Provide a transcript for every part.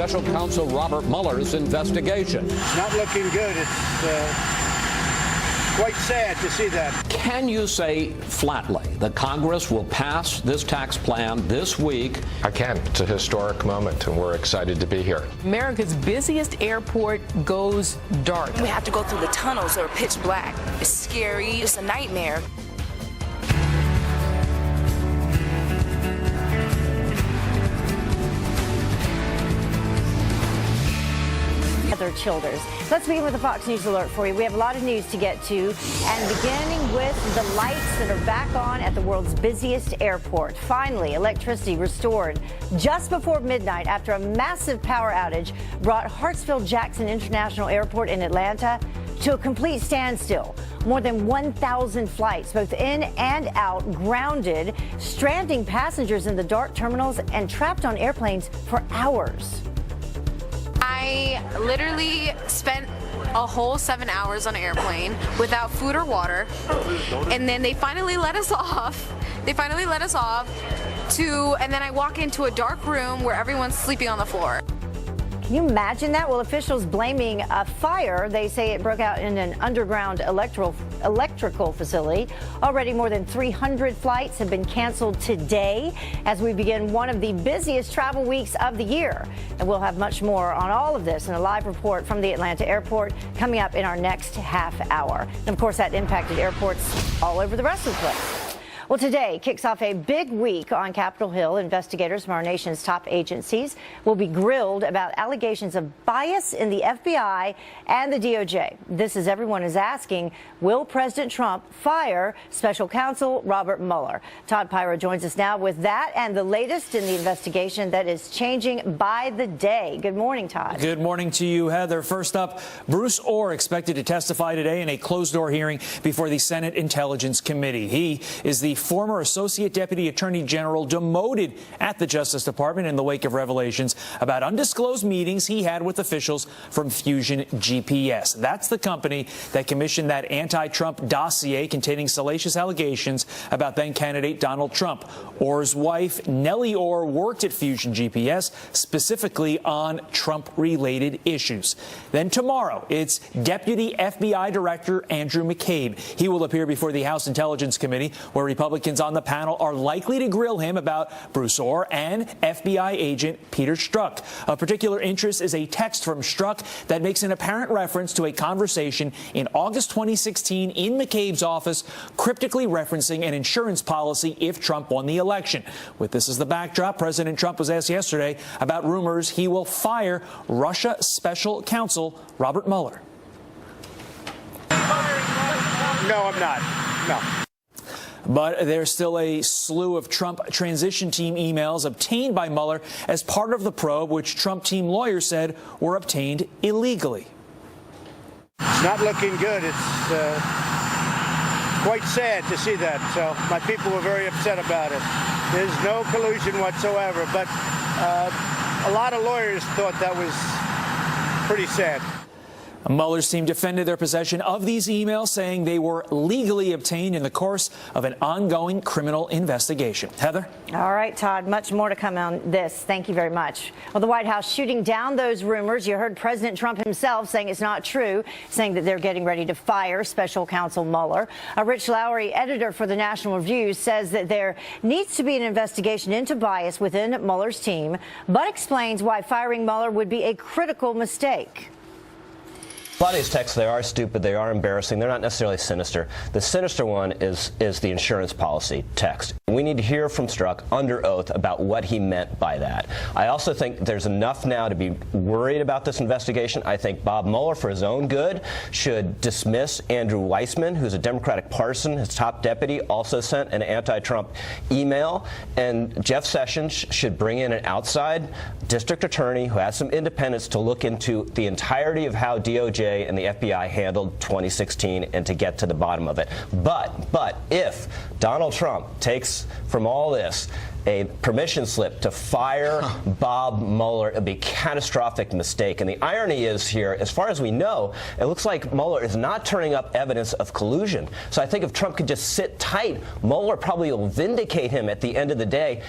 special counsel Robert Mueller's investigation. It's not looking good. It's quite sad to see that. Can you say flatly that Congress will pass this tax plan this week? I can. It's a historic moment, and we're excited to be here. America's busiest airport goes dark. We have to go through the tunnels that are pitch black. It's scary. It's a nightmare. Heather Childers. Let's begin with the Fox News alert for you. We have a lot of news to get to, and beginning with the lights that are back on at the world's busiest airport. Finally, electricity restored just before midnight after a massive power outage brought Hartsfield-Jackson International Airport in Atlanta to a complete standstill. More than 1,000 flights, both in and out, grounded, stranding passengers in the dark terminals and trapped on airplanes for hours. I literally spent a whole 7 hours on an airplane without food or water, and then they finally let us off. And then I walk into a dark room where everyone's sleeping on the floor. Can you imagine that? Well, officials blaming a fire. They say it broke out in an underground electrical facility. Already more than 300 flights have been canceled today as we begin one of the busiest travel weeks of the year. And we'll have much more on all of this in a live report from the Atlanta airport coming up in our next half hour. And of course, that impacted airports all over the rest of the place. Well, today kicks off a big week on Capitol Hill. Investigators from our nation's top agencies will be grilled about allegations of bias in the FBI and the DOJ. This, as everyone is asking, will President Trump fire special counsel Robert Mueller? Todd Pyra joins us now with that and the latest in the investigation that is changing by the day. Good morning, Todd. Good morning to you, Heather. First up, Bruce Ohr expected to testify today in a closed-door hearing before the Senate Intelligence Committee. He is the former Associate Deputy Attorney General demoted at the Justice Department in the wake of revelations about undisclosed meetings he had with officials from Fusion GPS. That's the company that commissioned that anti-Trump dossier containing salacious allegations about then-candidate Donald Trump. Ohr's wife, Nellie Ohr, worked at Fusion GPS specifically on Trump-related issues. Then tomorrow, it's Deputy FBI Director Andrew McCabe. He will appear before the House Intelligence Committee, where Republicans on the panel are likely to grill him about Bruce Ohr and FBI agent Peter Strzok. Of particular interest is a text from Strzok that makes an apparent reference to a conversation in August 2016 in McCabe's office, cryptically referencing an insurance policy if Trump won the election. With this as the backdrop, President Trump was asked yesterday about rumors he will fire Russia special counsel Robert Mueller. No, I'm not. No. But there's still a slew of Trump transition team emails obtained by Mueller as part of the probe, which Trump team lawyers said were obtained illegally. It's not looking good. It's quite sad to see that. So my people were very upset about it. There's no collusion whatsoever, but a lot of lawyers thought that was pretty sad. Mueller's team defended their possession of these emails, saying they were legally obtained in the course of an ongoing criminal investigation. Heather? All right, Todd, much more to come on this. Thank you very much. Well, the White House shooting down those rumors. You heard President Trump himself saying it's not true, saying that they're getting ready to fire special counsel Mueller. Rich Lowry, editor for the National Review, says that there needs to be an investigation into bias within Mueller's team, but explains why firing Mueller would be a critical mistake. A lot of these texts, they are stupid, they are embarrassing, they're not necessarily sinister. The sinister one is the insurance policy text. We need to hear from Strzok under oath about what he meant by that. I also think there's enough now to be worried about this investigation. I think Bob Mueller, for his own good, should dismiss Andrew Weissmann, who's a Democratic partisan. His top deputy also sent an anti-Trump email. And Jeff Sessions should bring in an outside district attorney who has some independence to look into the entirety of how DOJ and the FBI handled 2016 and to get to the bottom of it. But if Donald Trump takes from all this a permission slip to fire Bob Mueller, it would be a catastrophic mistake. And the irony is here, as far as we know, it looks like Mueller is not turning up evidence of collusion. So I think if Trump could just sit tight, Mueller probably will vindicate him at the end of the day.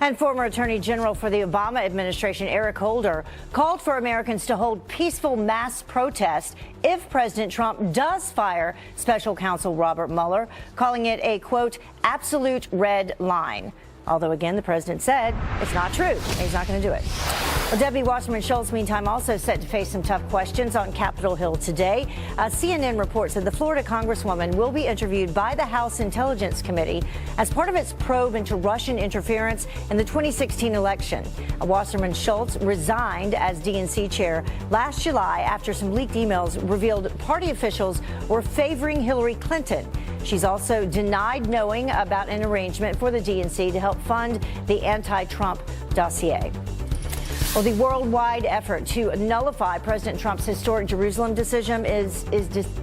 And former Attorney General for the Obama administration, Eric Holder, called for Americans to hold peaceful mass protests if President Trump does fire Special Counsel Robert Mueller, calling it a, quote, absolute red line. Although, again, the president said it's not true. He's not going to do it. Well, Deputy Wasserman Schultz, meantime, also set to face some tough questions on Capitol Hill today. CNN reports that the Florida Congresswoman will be interviewed by the House Intelligence Committee as part of its probe into Russian interference in the 2016 election. Wasserman Schultz resigned as DNC chair last July after some leaked emails revealed party officials were favoring Hillary Clinton. She's also denied knowing about an arrangement for the DNC to help fund the anti-Trump dossier. Well, the worldwide effort to nullify President Trump's historic Jerusalem decision is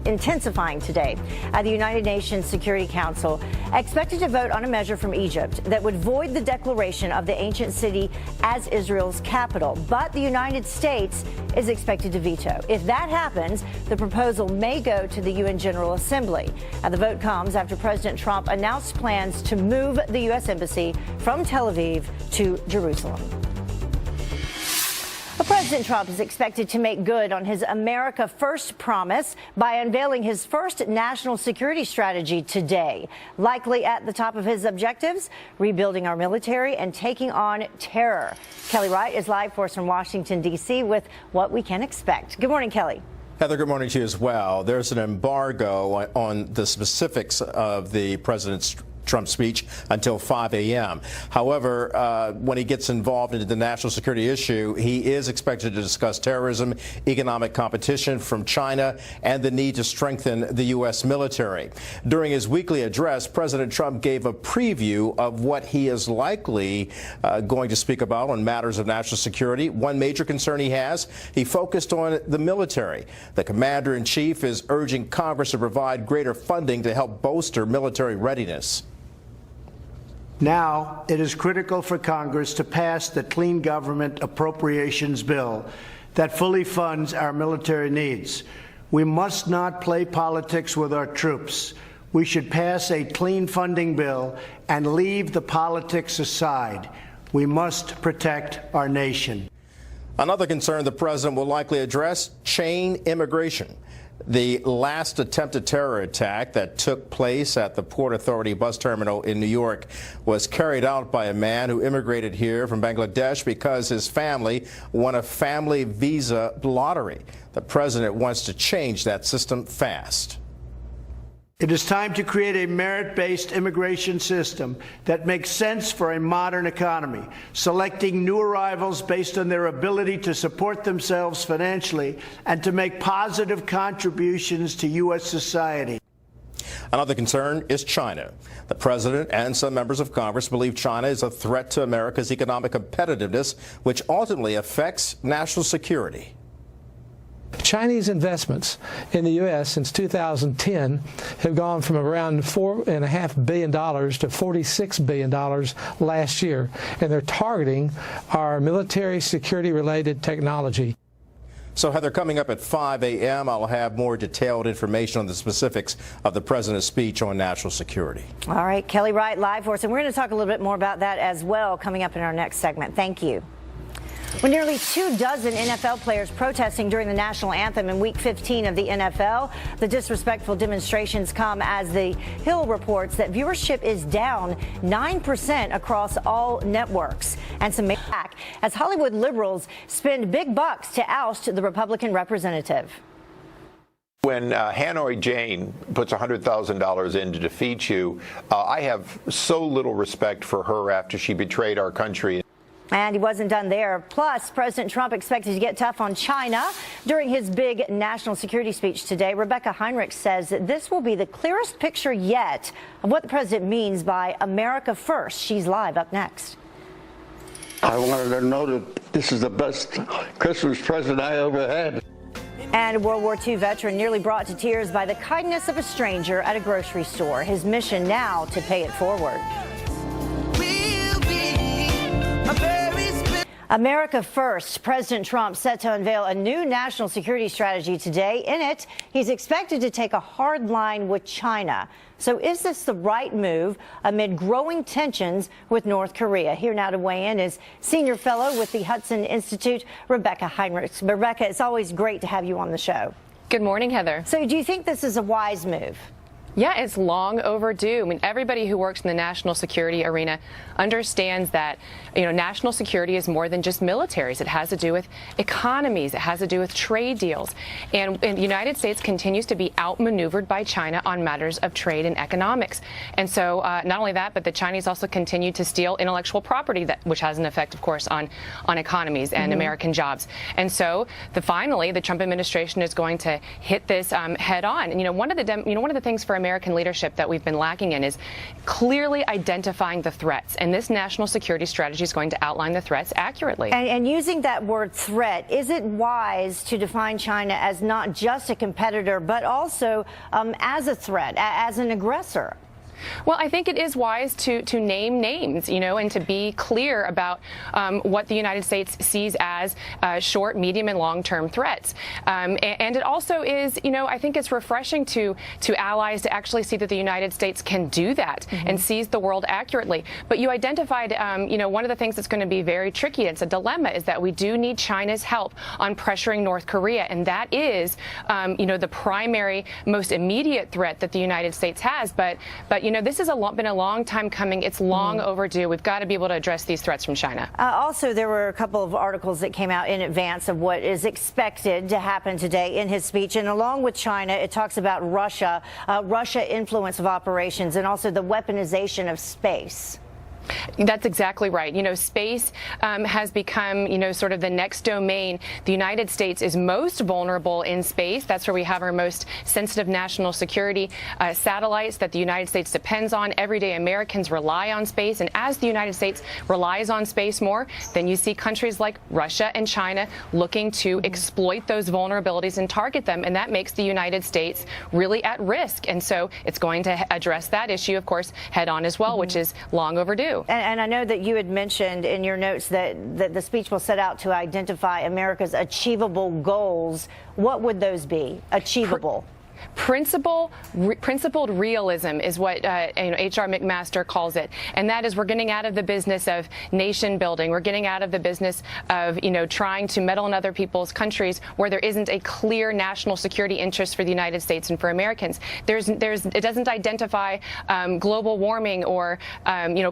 intensifying today. The United Nations Security Council expected to vote on a measure from Egypt that would void the declaration of the ancient city as Israel's capital. But the United States is expected to veto. If that happens, the proposal may go to the UN General Assembly. The vote comes after President Trump announced plans to move the U.S. Embassy from Tel Aviv to Jerusalem. President Trump is expected to make good on his America First promise by unveiling his first national security strategy today. Likely at the top of his objectives, rebuilding our military and taking on terror. Kelly Wright is live for us from Washington, D.C. with what we can expect. Good morning, Kelly. Heather, good morning to you as well. There's an embargo on the specifics of the president's Trump speech until 5 a.m. However, when he gets involved into the national security issue, he is expected to discuss terrorism, economic competition from China, and the need to strengthen the U.S. military. During his weekly address, President Trump gave a preview of what he is likely going to speak about on matters of national security. One major concern he focused on the military. The commander-in-chief is urging Congress to provide greater funding to help bolster military readiness. Now, it is critical for Congress to pass the Clean Government Appropriations Bill that fully funds our military needs. We must not play politics with our troops. We should pass a clean funding bill and leave the politics aside. We must protect our nation. Another concern the president will likely address: chain immigration. The last attempted terror attack that took place at the Port Authority bus terminal in New York was carried out by a man who immigrated here from Bangladesh because his family won a family visa lottery. The president wants to change that system fast. It is time to create a merit-based immigration system that makes sense for a modern economy, selecting new arrivals based on their ability to support themselves financially and to make positive contributions to U.S. society. Another concern is China. The president and some members of Congress believe China is a threat to America's economic competitiveness, which ultimately affects national security. Chinese investments in the U.S. since 2010 have gone from around $4.5 billion to $46 billion last year, and they're targeting our military security-related technology. So, Heather, coming up at 5 a.m., I'll have more detailed information on the specifics of the president's speech on national security. All right, Kelly Wright live for us, and we're going to talk a little bit more about that as well coming up in our next segment. Thank you. With nearly 24 NFL players protesting during the national anthem in Week 15 of the NFL, the disrespectful demonstrations come as the Hill reports that viewership is down 9% across all networks. And some back as Hollywood liberals spend big bucks to oust the Republican representative. When Hanoi Jane puts $100,000 in to defeat you, I have so little respect for her after she betrayed our country. And he wasn't done there. Plus, President Trump expected to get tough on China during his big national security speech today. Rebecca Heinrich says that this will be the clearest picture yet of what the president means by America First. She's live up next. I wanted to know that this is the best Christmas present I ever had. And a World War II veteran nearly brought to tears by the kindness of a stranger at a grocery store. His mission now to pay it forward. America First. President Trump set to unveil a new national security strategy today. In it, he's expected to take a hard line with China. So is this the right move amid growing tensions with North Korea? Here now to weigh in is senior fellow with the Hudson Institute, Rebecca Heinrichs. Rebecca, it's always great to have you on the show. Good morning, Heather. So do you think this is a wise move? Yeah, it's long overdue. I mean, everybody who works in the national security arena understands that, national security is more than just militaries. It has to do with economies. It has to do with trade deals. And the United States continues to be outmaneuvered by China on matters of trade and economics. And so not only that, but the Chinese also continue to steal intellectual property, which has an effect, of course, on economies and American jobs. And so finally, the Trump administration is going to hit this head on. And one of the things for American leadership that we've been lacking in is clearly identifying the threats. And this national security strategy is going to outline the threats accurately. And using that word threat, is it wise to define China as not just a competitor, but also as a threat, as an aggressor? Well, I think it is wise to name names, and to be clear about what the United States sees as short, medium, and long-term threats. And it also is, I think it's refreshing to allies to actually see that the United States can do that and sees the world accurately. But you identified, one of the things that's going to be very tricky, it's a dilemma, is that we do need China's help on pressuring North Korea. And that is, the primary, most immediate threat that the United States has. But this has been a long time coming. It's long overdue. We've got to be able to address these threats from China. Also, there were a couple of articles that came out in advance of what is expected to happen today in his speech. And along with China, it talks about Russia influence of operations, and also the weaponization of space. That's exactly right. Space has become, sort of the next domain. The United States is most vulnerable in space. That's where we have our most sensitive national security satellites that the United States depends on. Everyday Americans rely on space. And as the United States relies on space more, then you see countries like Russia and China looking to exploit those vulnerabilities and target them. And that makes the United States really at risk. And so it's going to address that issue, of course, head on as well, which is long overdue. And I know that you had mentioned in your notes that the speech will set out to identify America's achievable goals. What would those be? Achievable? Principled realism is what H.R. McMaster calls it, and that is we're getting out of the business of nation building. We're getting out of the business of trying to meddle in other people's countries where there isn't a clear national security interest for the United States and for Americans. It doesn't identify global warming or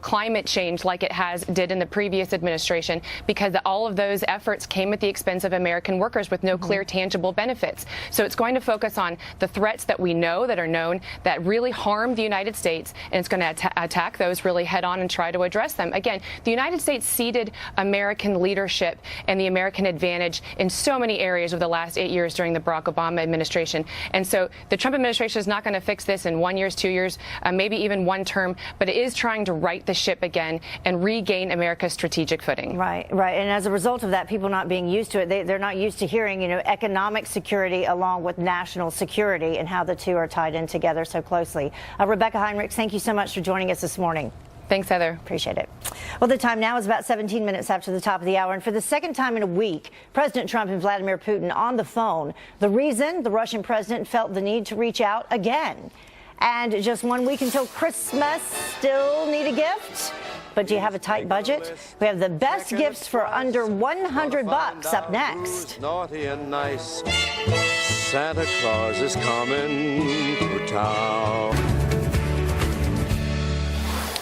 climate change like it did in the previous administration, because all of those efforts came at the expense of American workers with no clear tangible benefits. So it's going to focus on the threats that we know, that are known, that really harm the United States, and it's going to attack those really head on and try to address them. Again, the United States ceded American leadership and the American advantage in so many areas over the last 8 years during the Barack Obama administration. And so the Trump administration is not going to fix this in 1 year, 2 years, maybe even one term, but it is trying to right the ship again and regain America's strategic footing. Right. And as a result of that, people not being used to it, they're not used to hearing, economic security along with national security, and how the two are tied in together so closely. Rebecca Heinrichs, thank you so much for joining us this morning. Thanks, Heather. Appreciate it. Well, the time now is about 17 minutes after the top of the hour. And for the second time in a week, President Trump and Vladimir Putin on the phone. The reason? The Russian president felt the need to reach out again. And just 1 week until Christmas, still need a gift? But do you have a tight budget? We have the best gifts for under $100 up next. Naughty and nice. Santa Claus is coming to town.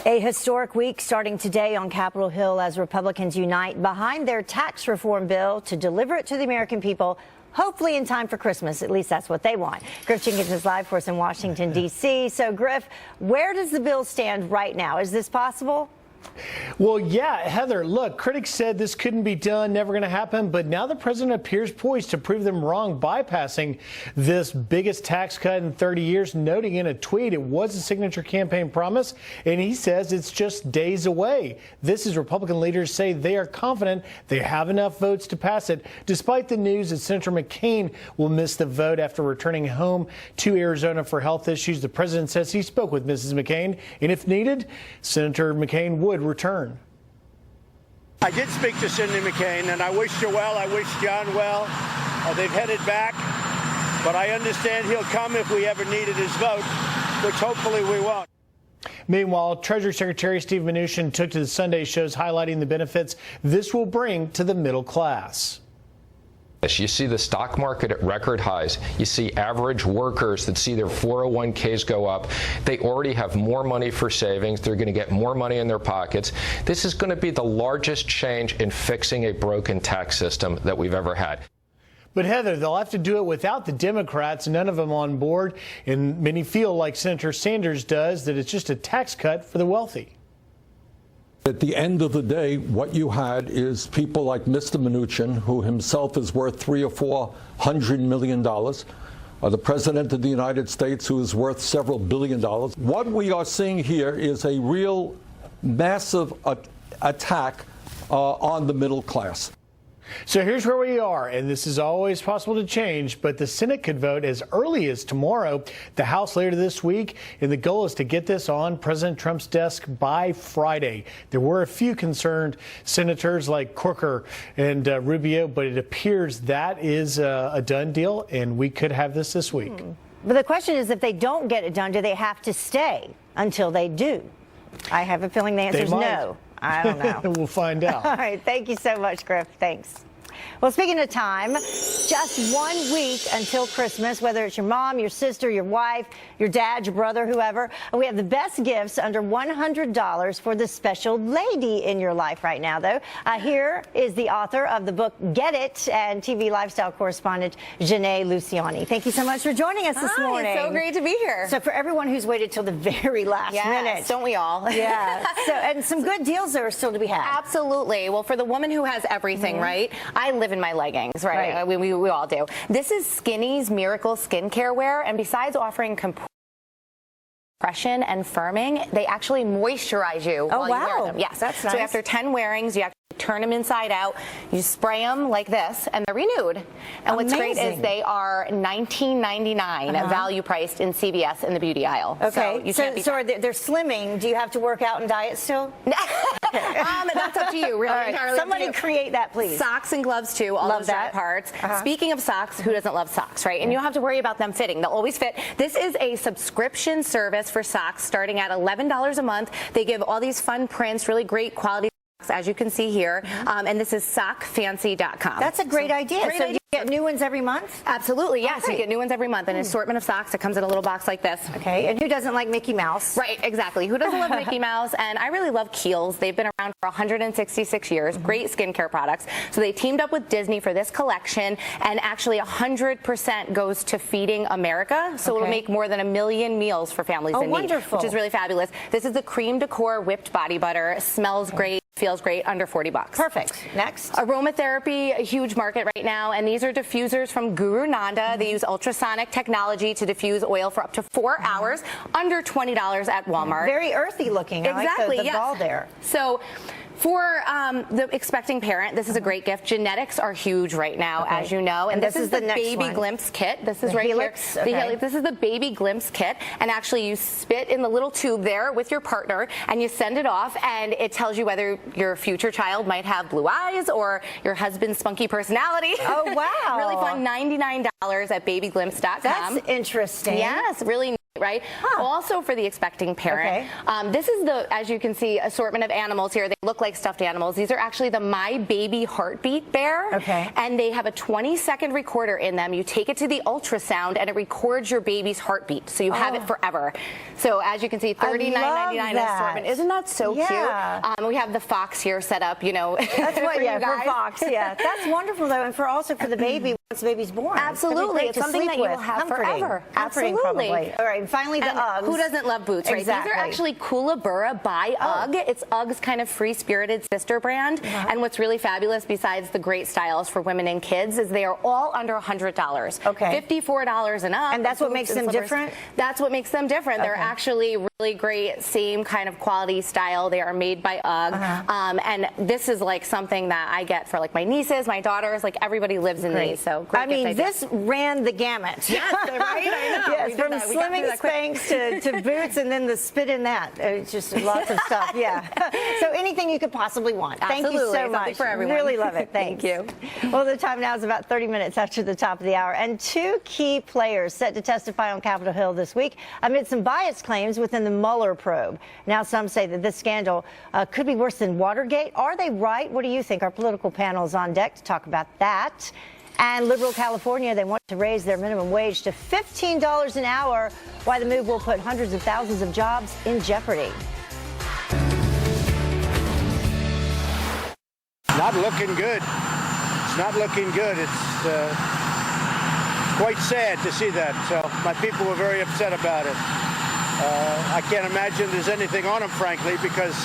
A historic week starting today on Capitol Hill as Republicans unite behind their tax reform bill to deliver it to the American people, hopefully in time for Christmas. At least that's what they want. Griff Jenkins is live for us in Washington, D.C. So, Griff, where does the bill stand right now? Is this possible? Well, yeah, Heather, look, critics said this couldn't be done, never going to happen. But now the president appears poised to prove them wrong, bypassing this biggest tax cut in 30 years, noting in a tweet it was a signature campaign promise. And he says it's just days away. This is Republican leaders say they are confident they have enough votes to pass it, despite the news that Senator McCain will miss the vote after returning home to Arizona for health issues. The president says he spoke with Mrs. McCain, and if needed, Senator McCain would return. I did speak to Cindy McCain, and I wished her well. I wish John well. They've headed back, but I understand he'll come if we ever needed his vote, which hopefully we won't. Meanwhile, Treasury Secretary Steve Mnuchin took to the Sunday shows highlighting the benefits this will bring to the middle class. You see the stock market at record highs. You see average workers that see their 401ks go up. They already have more money for savings. They're going to get more money in their pockets. This is going to be the largest change in fixing a broken tax system that we've ever had. But Heather, they'll have to do it without the Democrats, none of them on board. And many feel like Senator Sanders does, that it's just a tax cut for the wealthy. At the end of the day, what you had is people like Mr. Mnuchin, who himself is worth $300 or $400 million, the President of the United States, who is worth several $billion. What we are seeing here is a real massive attack on the middle class. So here's where we are, and this is always possible to change, but the Senate could vote as early as tomorrow, the House later this week, and the goal is to get this on President Trump's desk by Friday. There were a few concerned senators like Corker and Rubio, but it appears that is a done deal, and we could have this week. But the question is, if they don't get it done, do they have to stay until they do? I have a feeling the answer is no. I don't know. We'll find out. All right. Thank you so much, Griff. Thanks. Well, speaking of time, just 1 week until Christmas, whether it's your mom, your sister, your wife, your dad, your brother, whoever, we have the best gifts under $100 for the special lady in your life right now, though. Here is the author of the book Get It and TV lifestyle correspondent Janae Luciani. Thank you so much for joining us this morning. It's so great to be here. So for everyone who's waited till the very last minute. Don't we all? Yeah. So, and some good deals that are still to be had. Absolutely. Well, for the woman who has everything, right? I live in my leggings, right? We all do. This is Skinny's Miracle Skincare Wear, and besides offering compression and firming, they actually moisturize you while you wear them. Yes, that's nice. So after 10 wearings, you actually turn them inside out. You spray them like this, and they're renewed. And what's great is they are $19.99 value priced in CVS in the beauty aisle. Okay. So they're slimming. Do you have to work out and diet still? That's up to you, really. Right. Somebody create that, please. Socks and gloves, too. All those dry parts. Speaking of socks, who doesn't love socks, right? And you don't have to worry about them fitting. They'll always fit. This is a subscription service for socks starting at $11 a month. They give all these fun prints, really great quality, as you can see here, and this is sockfancy.com. That's a great idea. So you get new ones every month? Absolutely, yes. You get new ones every month. An assortment of socks. It comes in a little box like this. Okay, and who doesn't like Mickey Mouse? Right, exactly. Who doesn't love Mickey Mouse? And I really love Kiehl's. They've been around for 166 years. Great skincare products. So they teamed up with Disney for this collection, and actually 100% goes to feeding America. So it'll make more than 1 million meals for families in need, wonderful. which is really fabulous. This is the Cream Decor Whipped Body Butter. Smells great. Feels great, under $40. Perfect. Next. Aromatherapy, a huge market right now, and these are diffusers from Guru Nanda. They use ultrasonic technology to diffuse oil for up to 4 hours, under $20 at Walmart. Very earthy looking. Exactly. I like the ball there. So, for the expecting parent, this is a great gift. Genetics are huge right now, as you know. And this is the Baby Glimpse Kit. This is right Helix? here. The Helix. This is the Baby Glimpse Kit. And actually, you spit in the little tube there with your partner, and you send it off, and it tells you whether your future child might have blue eyes or your husband's spunky personality. Oh, wow. Really fun. $99 at babyglimpse.com. That's interesting. Yes, really neat, right? Also for the expecting parent, this is the, as you can see, assortment of animals here. They look like stuffed animals. These are actually the My Baby Heartbeat Bear. And they have a 20-second recorder in them. You take it to the ultrasound, and it records your baby's heartbeat, so you have it forever. So as you can see, $39.99 assortment. Isn't that so cute? We have the Fox here set up, you know. That's what, for you guys. for Fox, That's wonderful, though, and also for the baby once the baby's born. Absolutely. It's something that you will have forever. Absolutely. Probably. All right, and finally the Uggs. Who doesn't love boots, right? Exactly. These are actually Koolaburra by UGG. It's UGG's kind of free-spirited sister brand. And what's really fabulous, besides the great styles for women and kids, is they are all under $100. Okay. $54 and up. And that's what makes them different? That's what makes them different. They're actually really great, same kind of quality style. They are made by UGG. And this is like something that I get for like my nieces, my daughters, like everybody lives in these. So I mean, this ran the gamut. Yes, right? I know. Yes, from slimming Spanx to boots and then the spit in that. It's just lots of stuff, yeah. So anything you could possibly want. Thank you so Something much. for everyone. Really love it. Thank you. Well, the time now is about 30 minutes after the top of the hour, and two key players set to testify on Capitol Hill this week amid some bias claims within the Mueller probe. Now some say that this scandal could be worse than Watergate. Are they right? What do you think? Our political panel is on deck to talk about that. And liberal California, they want to raise their minimum wage to $15 an hour. Why the move will put hundreds of thousands of jobs in jeopardy. Not looking good. It's not looking good. It's quite sad to see that. So my people were very upset about it. I can't imagine there's anything on them, frankly, because,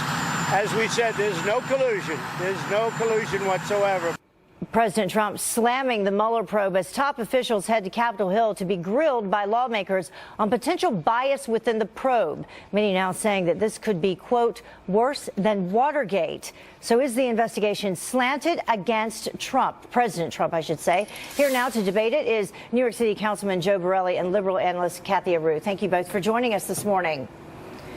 as we said, there's no collusion. There's no collusion whatsoever. President Trump slamming the Mueller probe as top officials head to Capitol Hill to be grilled by lawmakers on potential bias within the probe. Many now saying that this could be, quote, worse than Watergate. So is the investigation slanted against Trump, President Trump, I should say? Here now to debate it is New York City Councilman Joe Borelli and liberal analyst Cathy Areu. Thank you both for joining us this morning.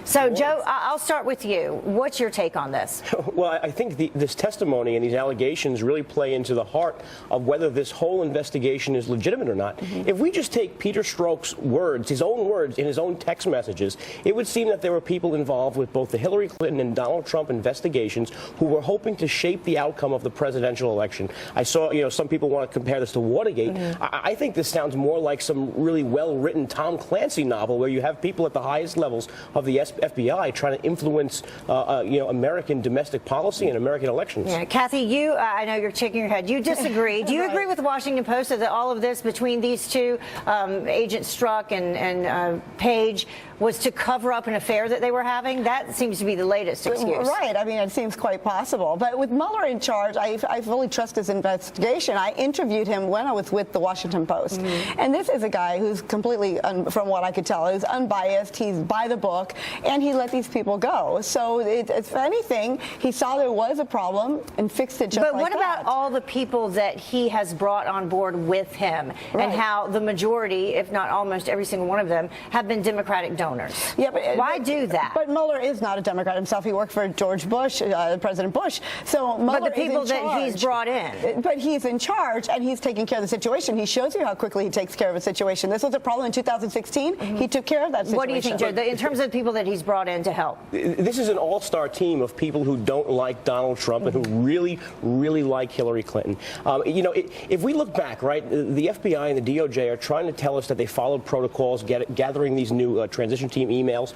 So, Joe, I'll start with you. What's your take on this? Well, I think this testimony and these allegations really play into the heart of whether this whole investigation is legitimate or not. If we just take Peter Strzok's words, his own words in his own text messages, it would seem that there were people involved with both the Hillary Clinton and Donald Trump investigations who were hoping to shape the outcome of the presidential election. I saw, some people want to compare this to Watergate. I think this sounds more like some really well-written Tom Clancy novel where you have people at the highest levels of the FBI trying to influence, American domestic policy and American elections. Yeah, Cathy, I know you're shaking your head. You disagree. Do you agree with the Washington Post that all of this between these two, Agent Strzok and Page, was to cover up an affair that they were having? That seems to be the latest excuse. Right. I mean, it seems quite possible. But with Mueller in charge, I fully trust his investigation. I interviewed him when I was with the Washington Post. And this is a guy who's completely, from what I could tell, is unbiased. He's by the book. And he let these people go. So, if anything, he saw there was a problem and fixed it just like that. But what about all the people that he has brought on board with him and how the majority, if not almost every single one of them, have been Democratic donors? Yeah, but why do that? But Mueller is not a Democrat himself. He worked for George Bush, President Bush. So Mueller but the people that he's brought in. But he's in charge, and he's taking care of the situation. He shows you how quickly he takes care of a situation. This was a problem in 2016. He took care of that situation. What do you think, Joe, in terms of people that he's brought in to help? This is an all-star team of people who don't like Donald Trump and who really, really like Hillary Clinton. If we look back, right, the FBI and the DOJ are trying to tell us that they followed protocols, gathering these new transition team emails.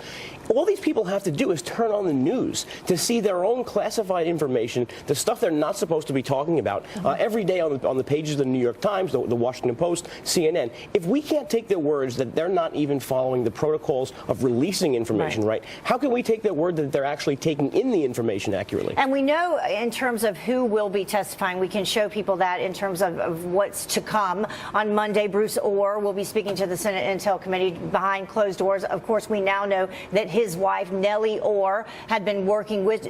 All these people have to do is turn on the news to see their own classified information, the stuff they're not supposed to be talking about, every day on the pages of the New York Times, the Washington Post, CNN. If we can't take their words that they're not even following the protocols of releasing information, right, how can we take their word that they're actually taking in the information accurately? And we know in terms of who will be testifying, we can show people that in terms of what's to come. On Monday, Bruce Ohr will be speaking to the Senate Intel Committee behind closed doors. Of course, we now know that his wife, Nellie Ohr, had been working with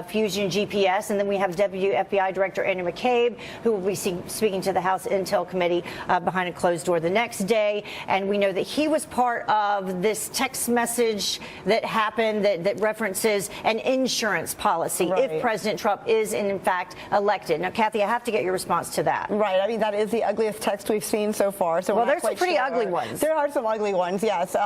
Fusion GPS. And then we have Deputy FBI Director Andrew McCabe, who will be speaking to the House Intel Committee behind a closed door the next day. And we know that he was part of this text message that happened that references an insurance policy if President Trump is in fact elected. Now, Cathy, I have to get your response to that. Right. I mean, that is the ugliest text we've seen so far. So well, there's some pretty ugly ones. There are some ugly ones, yes.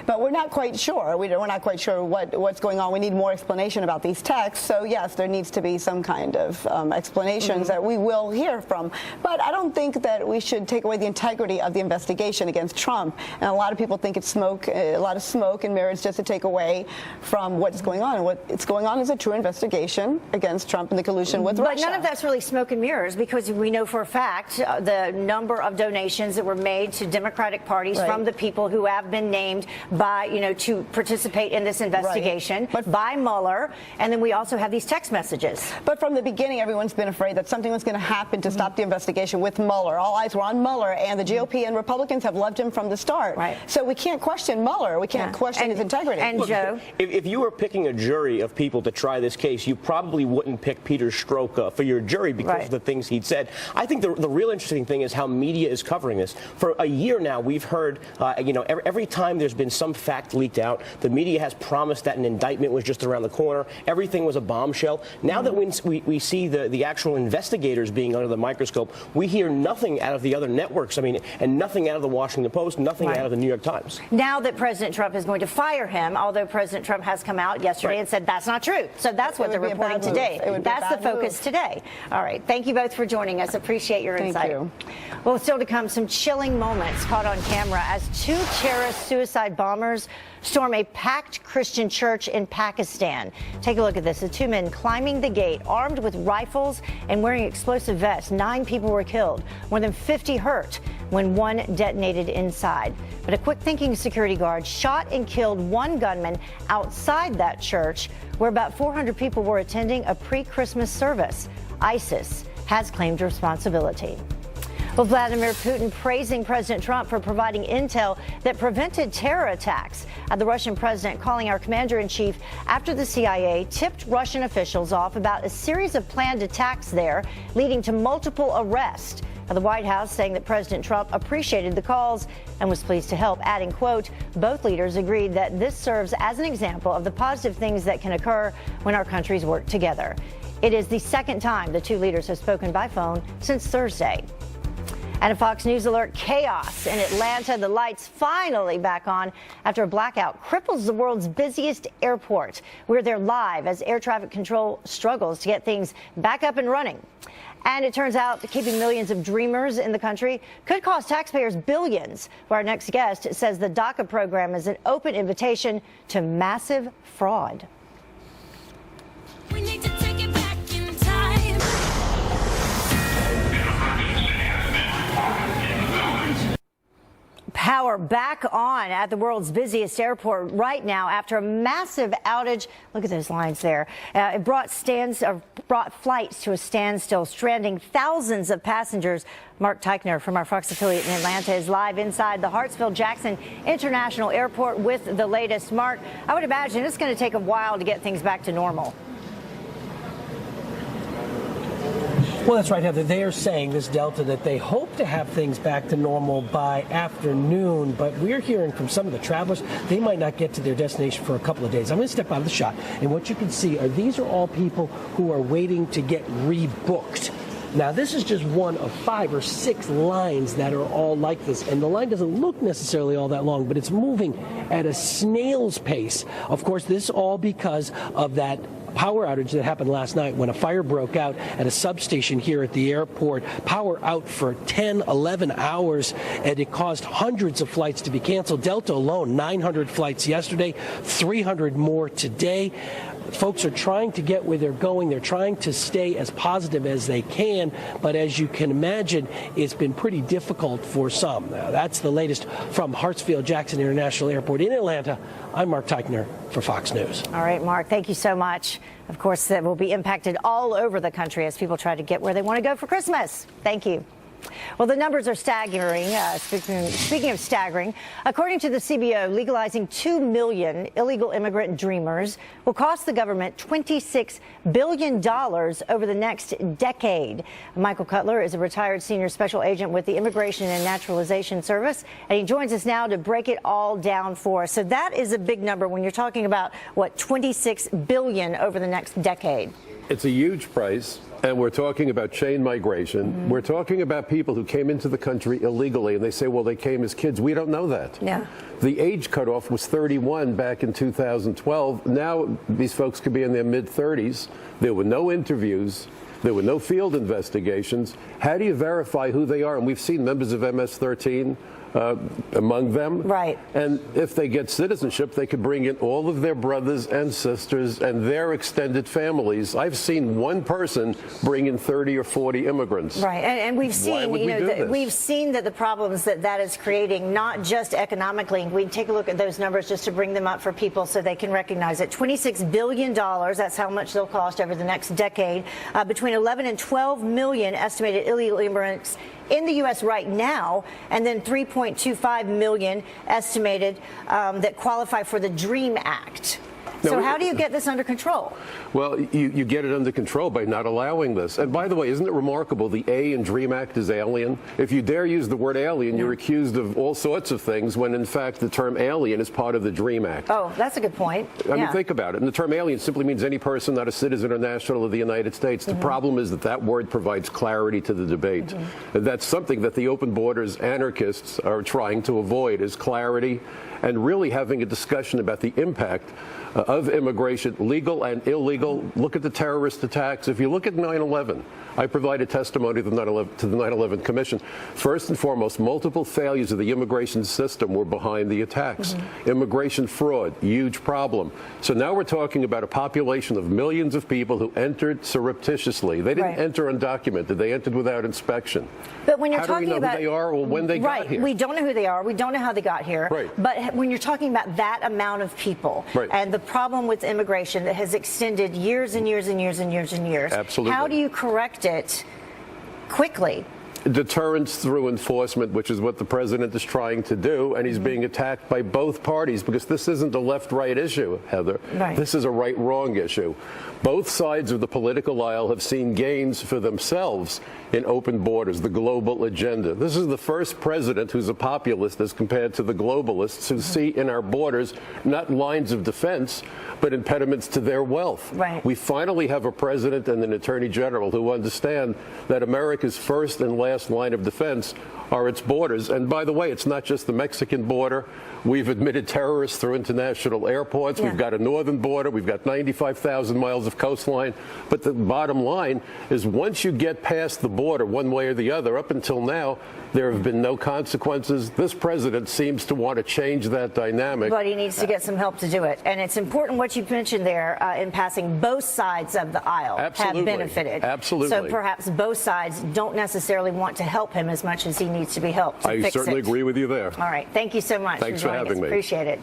But we're not quite sure. We're not quite sure what's going on. We need more explanation about these texts. So, yes, there needs to be some kind of explanations that we will hear from. But I don't think that we should take away the integrity of the investigation against Trump. And a lot of people think it's a lot of smoke and mirrors just to take away from what's going on. What's going on is a true investigation against Trump and the collusion with Russia. But none of that's really smoke and mirrors, because we know for a fact the number of donations that were made to Democratic parties from the people who have been named by to participate in this investigation by Mueller. And then we also have these text messages. But from the beginning, everyone's been afraid that something was going to happen to stop the investigation with Mueller. All eyes were on Mueller, and the GOP and Republicans have loved him from the start. So we can't question Mueller. We can't question his integrity. And Look, Joe? If you were picking a jury of people to try this case, you probably wouldn't pick Peter Strzok for your jury because of the things he'd said. I think the real interesting thing is how media is covering this. For a year now, we've heard, every time there's been some fact leaked out, the media has promised that an indictment was just around the corner. Everything was a bombshell. Now that we see the actual investigators being under the microscope, we hear nothing out of the other networks. And nothing out of the Washington Post, nothing out of the New York Times. Now that President Trump is going to fire him, although President Trump has come out yesterday and said that's not true. So that's what they're reporting today. That's the focus today. All right. Thank you both for joining us. Appreciate your insight. Thank you. Well, still to come, some chilling moments caught on camera as two terrorist suicide bombers storm a packed Christian church in Pakistan. Take a look at this. The two men climbing the gate, armed with rifles and wearing explosive vests. 9 people were killed, more than 50 hurt when one detonated inside. But a quick-thinking security guard shot and killed one gunman outside that church where about 400 people were attending a pre-Christmas service. ISIS has claimed responsibility. Well, Vladimir Putin praising President Trump for providing intel that prevented terror attacks. The Russian president calling our commander-in-chief after the CIA tipped Russian officials off about a series of planned attacks there, leading to multiple arrests. The White House saying that President Trump appreciated the calls and was pleased to help, adding, quote, both leaders agreed that this serves as an example of the positive things that can occur when our countries work together. It is the second time the two leaders have spoken by phone since Thursday. And a Fox News alert, chaos in Atlanta. The lights finally back on after a blackout cripples the world's busiest airport. We're there live as air traffic control struggles to get things back up and running. And it turns out keeping millions of dreamers in the country could cost taxpayers billions. Our next guest says the DACA program is an open invitation to massive fraud. We need to take it back in time. Power back on at the world's busiest airport right now after a massive outage. Look at those lines there. It brought flights to a standstill, stranding thousands of passengers. Mark Teichner from our Fox affiliate in Atlanta is live inside the Hartsfield-Jackson International Airport with the latest. Mark, I would imagine it's going to take a while to get things back to normal. Well, that's right, Heather. They are saying, this Delta, that they hope to have things back to normal by afternoon, but we're hearing from some of the travelers they might not get to their destination for a couple of days. I'm going to step out of the shot, and what you can see are these are all people who are waiting to get rebooked. Now, this is just one of 5 or 6 lines that are all like this, and the line doesn't look necessarily all that long, but it's moving at a snail's pace. Of course, this all because of that power outage that happened last night when a fire broke out at a substation here at the airport. Power out for 10, 11 hours, and it caused hundreds of flights to be canceled. Delta alone, 900 flights yesterday, 300 more today. Folks are trying to get where they're going. They're trying to stay as positive as they can, but as you can imagine, it's been pretty difficult for some. That's the latest from Hartsfield-Jackson International Airport in Atlanta. I'm Mark Teichner for Fox News. All right, Mark, thank you so much. Of course, that will be impacted all over the country as people try to get where they want to go for Christmas. Thank you. Well, the numbers are staggering. Speaking of staggering, according to the CBO, legalizing 2 million illegal immigrant dreamers will cost the government $26 billion over the next decade. Michael Cutler is a retired senior special agent with the Immigration and Naturalization Service, and he joins us now to break it all down for us. So that is a big number when you're talking about, what, $26 billion over the next decade. It's a huge price. And we're talking about chain migration. Mm-hmm. We're talking about people who came into the country illegally, and they say, well, they came as kids. We don't know that. Yeah. The age cutoff was 31 back in 2012. Now these folks could be in their mid-30s. There were no interviews. There were no field investigations. How do you verify who they are? And we've seen members of MS-13 among them. Right. And if they get citizenship, they could bring in all of their brothers and sisters and their extended families. I've seen one person bring in 30 or 40 immigrants. Right, and we've seen, we've seen that the problems that is creating, not just economically. We take a look at those numbers just to bring them up for people so they can recognize it. $26 billion, that's how much they'll cost over the next decade. Between 11 and 12 million estimated illegal immigrants in the U.S. right now, and then 3.25 million estimated that qualify for the DREAM Act. So how do you get this under control? Well, you get it under control by not allowing this. And by the way, isn't it remarkable the A in DREAM Act is alien? If you dare use the word alien, you're accused of all sorts of things when, in fact, the term alien is part of the DREAM Act. Oh, that's a good point. I mean, think about it. And the term alien simply means any person not a citizen or national of the United States. The problem is that word provides clarity to the debate. And that's something that the open borders anarchists are trying to avoid, is clarity and really having a discussion about the impact of immigration, legal and illegal. Look at the terrorist attacks. If you look at 9/11, I provided testimony to the 9/11 Commission. First and foremost, multiple failures of the immigration system were behind the attacks. Immigration fraud, huge problem. So now we're talking about a population of millions of people who entered surreptitiously. They didn't enter undocumented. They entered without inspection. But when you're How do we talking know about who they are or when they got here? We don't know who they are. We don't know how they got here. Right. But when you're talking about that amount of people and the problem with immigration that has extended years and years and years and years and years, absolutely. How do you correct it quickly? Deterrence through enforcement, which is what the president is trying to do, and he's being attacked by both parties because this isn't a left-right issue, Heather. This is a right-wrong issue. Both sides of the political aisle have seen gains for themselves in open borders, the global agenda. This is the first president who's a populist as compared to the globalists who see in our borders not lines of defense, but impediments to their wealth. We finally have a president and an attorney general who understand that America's first and last line of defense are its borders. And by the way, it's not just the Mexican border. We've admitted terrorists through international airports. We've got a northern border. We've got 95,000 miles of coastline. But the bottom line is once you get past the border one way or the other, up until now, there have been no consequences. This president seems to want to change that dynamic. But he needs to get some help to do it. And it's important what you mentioned there in passing. Both sides of the aisle have benefited. Absolutely. So perhaps both sides don't necessarily want to help him as much as he needs to be helped to I fix certainly it. agree with you there. All right. Thank you so much. Thanks for having me. Appreciate it.